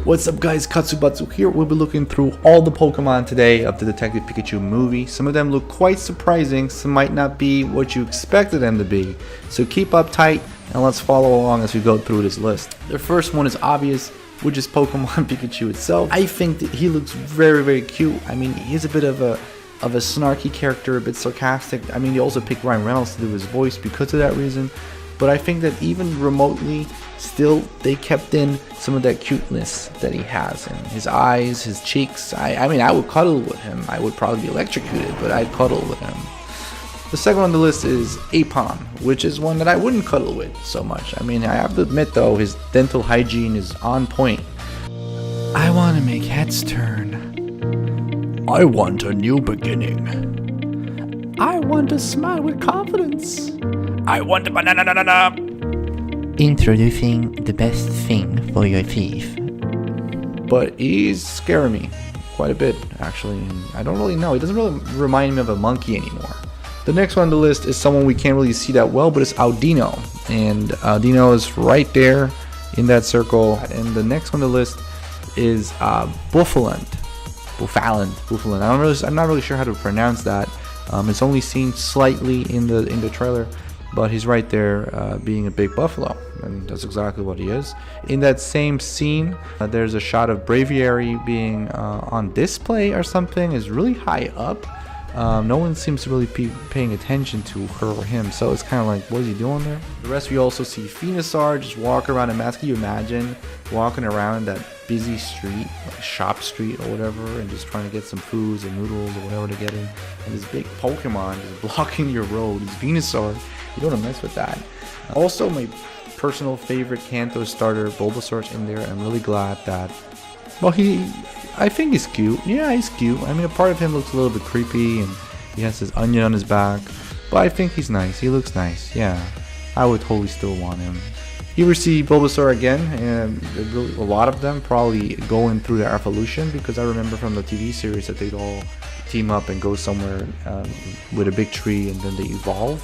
What's up guys, Katsubatsu here. We'll be looking through all the Pokemon today of the Detective Pikachu movie. Some of them look quite surprising, some might not be what you expected them to be. So keep up tight and let's follow along as we go through this list. The first one is obvious, which is Pokemon Pikachu itself. I think that he looks very cute. I mean, he's a bit of a snarky character, a bit sarcastic. I mean, they also picked Ryan Reynolds to do his voice because of that reason. But I think that even remotely, still, they kept in some of that cuteness that he has. And his eyes, his cheeks. I mean, I would cuddle with him. I would probably be electrocuted, but I'd cuddle with him. The second on the list is Apon, which is one that I wouldn't cuddle with so much. I mean, I have to admit, though, his dental hygiene is on point. I want to make heads turn. I want a new beginning. I want to smile with confidence. I want a banana. Introducing the best thing for your teeth. But he's scaring me quite a bit, actually. And I don't really know. He doesn't really remind me of a monkey anymore. The next one on the list is someone we can't really see that well, but it's Audino. And Audino is right there in that circle. And the next one on the list is Bouffalant. I'm not really sure how to pronounce that. It's only seen slightly in the trailer, but he's right there being a big buffalo, and that's exactly what he is. In that same scene, there's a shot of Braviary being on display or something. Is really high up. No one seems to really be paying attention to her or him, so it's kind of like, what is he doing there? The rest we also see Venusaur just walk around a mask. Can you imagine walking around that busy street, like Shop Street or whatever, and just trying to get some foods and noodles or whatever to get in, and this big Pokemon just blocking your road? It's Venusaur. You don't want to mess with that. Also, my personal favorite Kanto starter, Bulbasaur's in there. I'm really glad that, well, I think he's cute. Yeah, he's cute. I mean, a part of him looks a little bit creepy, and he has his onion on his back, but I think he's nice. He looks nice. Yeah, I would totally still want him. Here we see Bulbasaur again, and a lot of them probably going through their evolution, because I remember from the TV series that they'd all team up and go somewhere with a big tree, and then they evolve,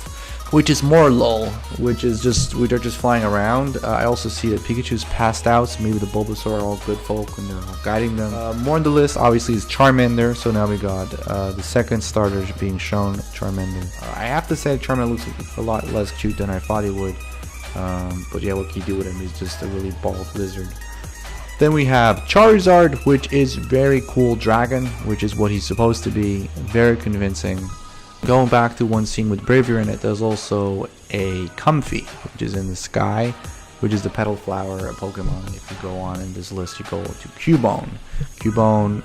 which is more lol, which they're just flying around. I also see that Pikachu's passed out, so maybe the Bulbasaur are all good folk and they're all guiding them. More on the list obviously is Charmander, so now we got the second starters being shown, Charmander. I have to say Charmander looks a lot less cute than I thought he would, but yeah, what can you do with him? He's just a really bald lizard. Then we have Charizard, which is very cool dragon, which is what he's supposed to be, very convincing. Going back to one scene with Braviary in it, there's also a Comfey, which is in the sky, which is the petal flower Pokemon. If you go on in this list, you go to Cubone. Cubone,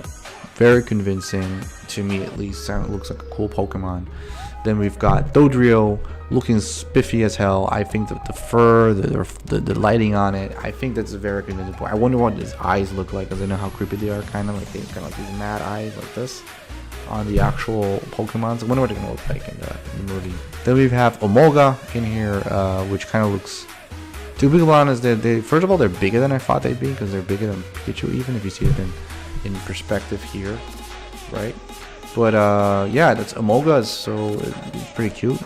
very convincing, to me at least. Looks like a cool Pokemon. Then we've got Dodrio, looking spiffy as hell. I think that the fur, the lighting on it, I think that's a very convincing point. I wonder what his eyes look like, because I know how creepy they are, kind of like these mad eyes like this on the actual Pokemon. I wonder what they're gonna look like in the movie. Then we have Omega in here, which kind of looks, to be honest, they first of all, they're bigger than I thought they'd be, because they're bigger than Pikachu, even if you see it in perspective here, right? But yeah, that's Omega, so it's pretty cute.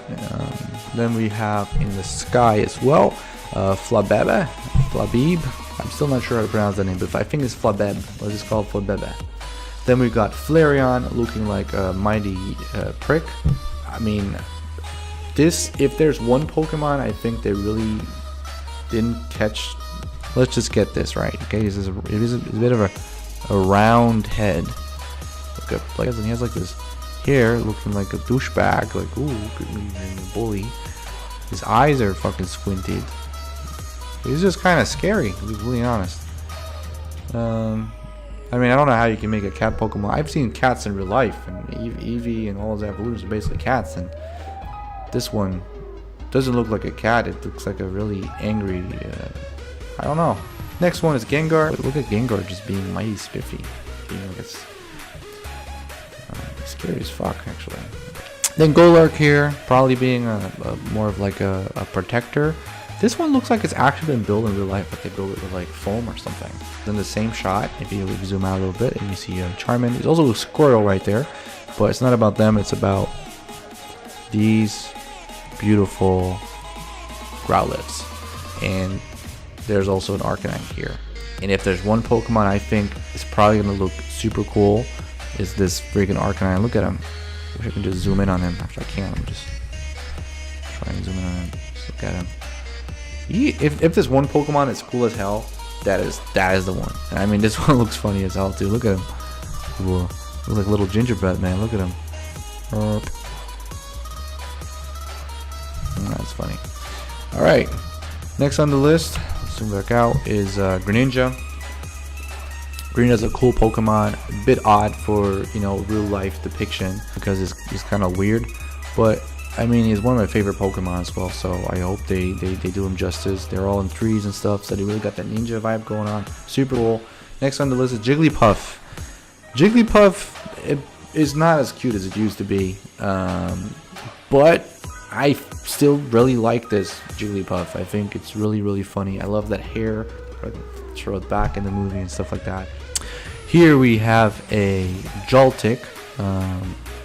Then we have in the sky as well, Flabebe. I'm still not sure how to pronounce that name, but I think it's Flabebe. Let's just call it Flabebe. Then we got Flareon looking like a mighty prick. I mean, if there's one Pokemon I think they really didn't catch, let's just get this right, okay? It is a bit of a round head. And he has like this hair looking like a douchebag, like, ooh, look at me, I'm a bully. His eyes are fucking squinted. He's just kind of scary, to be really honest. I mean, I don't know how you can make a cat Pokemon. I've seen cats in real life, and Eevee and all his evolutions are basically cats, and this one doesn't look like a cat. It looks like a really angry, I don't know. Next one is Gengar. Look at Gengar just being mighty spiffy. Being like scary as fuck, actually. Then Golurk here, probably being more of like a protector. This one looks like it's actually been built in real life, but they built it with like foam or something. Then the same shot, if you zoom out a little bit, and you see Charmin. There's also a Squirtle right there, but it's not about them. It's about these beautiful Growlithes, and there's also an Arcanine here. And if there's one Pokemon I think is probably gonna look super cool, is this freaking Arcanine. Look at him. Wish I can just zoom in on him. Actually, I can't. I'm just try and zoom in on him. Just look at him. If this one Pokemon is cool as hell, that is the one. And I mean, this one looks funny as hell too. Look at him. Whoa. Looks like a little gingerbread man. Look at him. That's funny. All right. Next on the list, let's zoom back out, is Greninja. Greninja's a cool Pokemon. A bit odd for, you know, real life depiction because it's kind of weird, but I mean, he's one of my favorite Pokemon as well, so I hope they do him justice. They're all in trees and stuff, so they really got that ninja vibe going on. Super cool. Next on the list is Jigglypuff. Jigglypuff is not as cute as it used to be, but I still really like this Jigglypuff. I think it's really, really funny. I love that hair thrown back in the movie and stuff like that. Here we have a Joltik.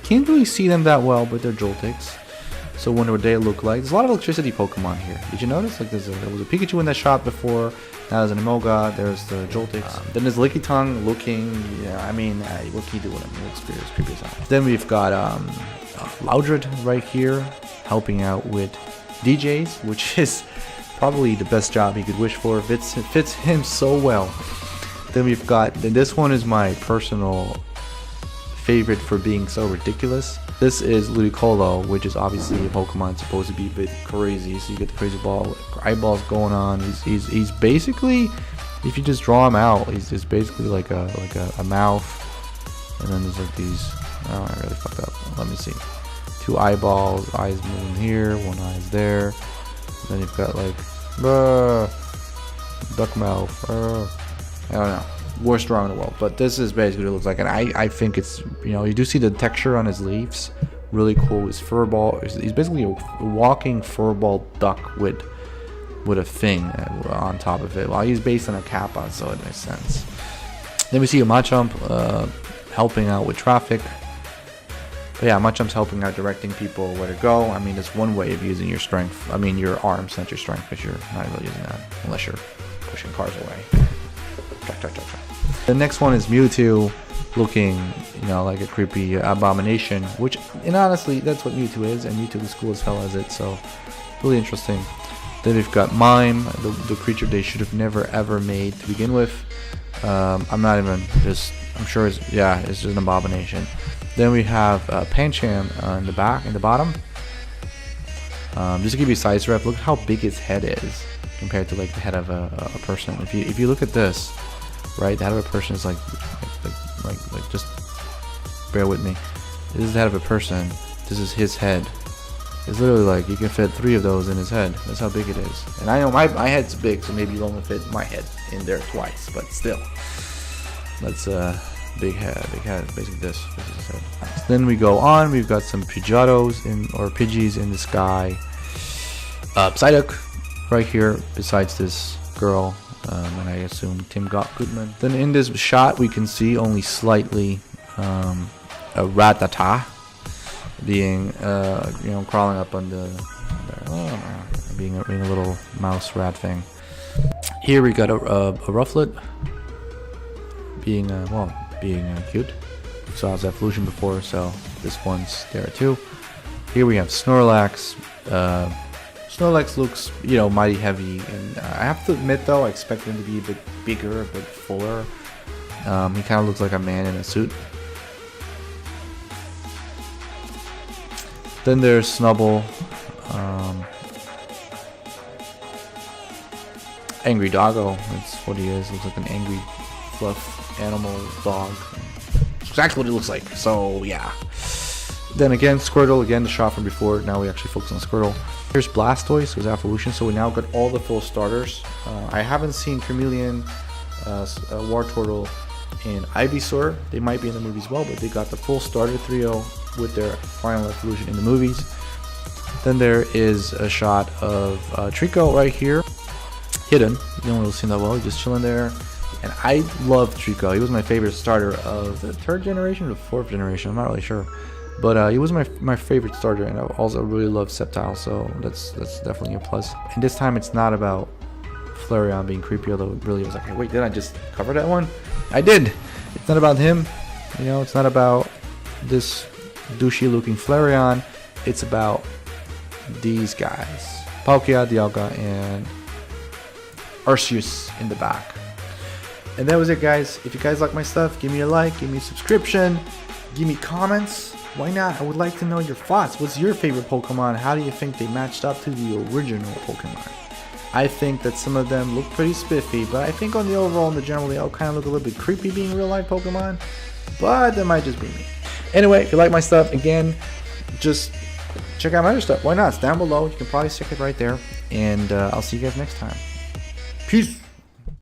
Can't really see them that well, but they're Joltiks. So wonder what they look like. There's a lot of electricity Pokemon here. Did you notice? Like there was a Pikachu in that shot before. Now there's an Emolga. There's the Joltiks. Then there's Lickitung looking. Yeah, I mean, what can you do with him? He looks creepy as hell. Then we've got Loudred right here, helping out with DJs, which is probably the best job he could wish for. It fits him so well. Then we've got, and this one is my personal favorite for being so ridiculous. This is Ludicolo, which is obviously a Pokemon supposed to be a bit crazy. So you get the crazy eyeballs going on. He's basically, if you just draw him out, he's basically like a mouth, and then there's like these. Oh, I really fucked up. Let me see. 2 eyeballs, eyes moving here, one eye is there. Then you've got like duck mouth. I don't know. Worst drawing in the world, but this is basically what it looks like, and I think it's, you know, you do see the texture on his leaves, really cool. His furball, he's basically a walking furball duck with a thing on top of it. Well, he's based on a Kappa, so it makes sense. Then we see a Machamp helping out with traffic. But yeah, Machamp's helping out, directing people where to go. I mean, it's one way of using your strength. I mean, your arms, not your strength, because you're not really using that unless you're pushing cars away. The next one is Mewtwo, looking, you know, like a creepy abomination, which, and honestly, that's what Mewtwo is, and Mewtwo is cool as hell as it, so really interesting. Then we've got Mime, the creature they should have never ever made to begin with. I'm sure it's just an abomination. Then we have Pancham in the bottom. Just to give you a size rep, look how big his head is compared to like the head of a person. If you look at this, right, the head of a person is like just bear with me. This is the head of a person. This is his head. It's literally like you can fit 3 of those in his head. That's how big it is. And I know my head's big, so maybe you'll only fit my head in there twice, but still, that's big head, basically this is his head. Then we go on, we've got some Pidgeotos or Pidgeys in the sky. Psyduck right here besides this girl, and I assume Tim Goodman. Then in this shot we can see only slightly a Rattata being crawling up on being a little mouse rat thing. Here we got a Rufflet being cute. We saw his evolution before, so this one's there too. Here we have Snorlax. Snorlax looks, mighty heavy, and I have to admit though, I expect him to be a bit bigger, a bit fuller. He kind of looks like a man in a suit. Then there's Snubbull. Angry Doggo, that's what he is. Looks like an angry fluff animal dog. That's exactly what it looks like, so yeah. Then again, Squirtle, again the shot from before. Now we actually focus on Squirtle. Here's Blastoise, who's evolution, so we now got all the full starters. I haven't seen Charmeleon, Wartortle, and Ivysaur. They might be in the movie as well, but they got the full starter trio with their final evolution in the movies. Then there is a shot of Trico right here, hidden. You don't really see him that well, he's just chilling there. And I love Trico. He was my favorite starter of the 3rd generation or 4th generation, I'm not really sure. But he was my favorite starter, and I also really love Sceptile, so that's definitely a plus. And this time it's not about Flareon being creepy, although it really was like, hey, wait, did I just cover that one? I did. It's not about him. You know, it's not about this douchey looking Flareon. It's about these guys. Palkia, Dialga, and Arceus in the back. And that was it, guys. If you guys like my stuff, give me a like, give me a subscription, give me comments. Why not? I would like to know your thoughts. What's your favorite Pokemon? How do you think they matched up to the original Pokemon? I think that some of them look pretty spiffy, but I think on the overall and the general, they all kind of look a little bit creepy being real life Pokemon. But that might just be me. Anyway, if you like my stuff, again, just check out my other stuff. Why not? It's down below. You can probably stick it right there. And I'll see you guys next time. Peace.